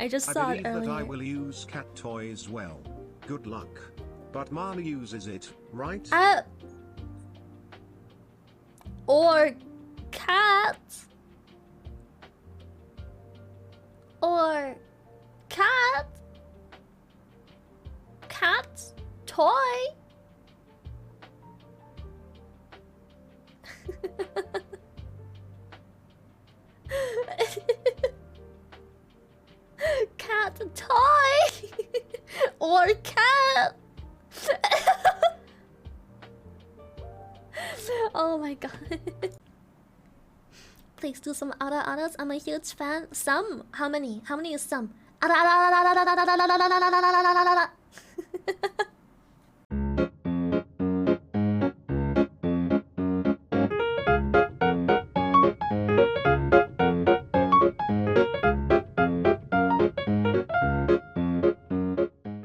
I just saw it believe that I earlier. will use cat toy as well. Good luck. But Marley uses it, right? Or cat. Or cat. Cat toy. Cat toy. Or cat. Oh my god. Please do some others. I'm a huge fan. Some? How many? How many is some?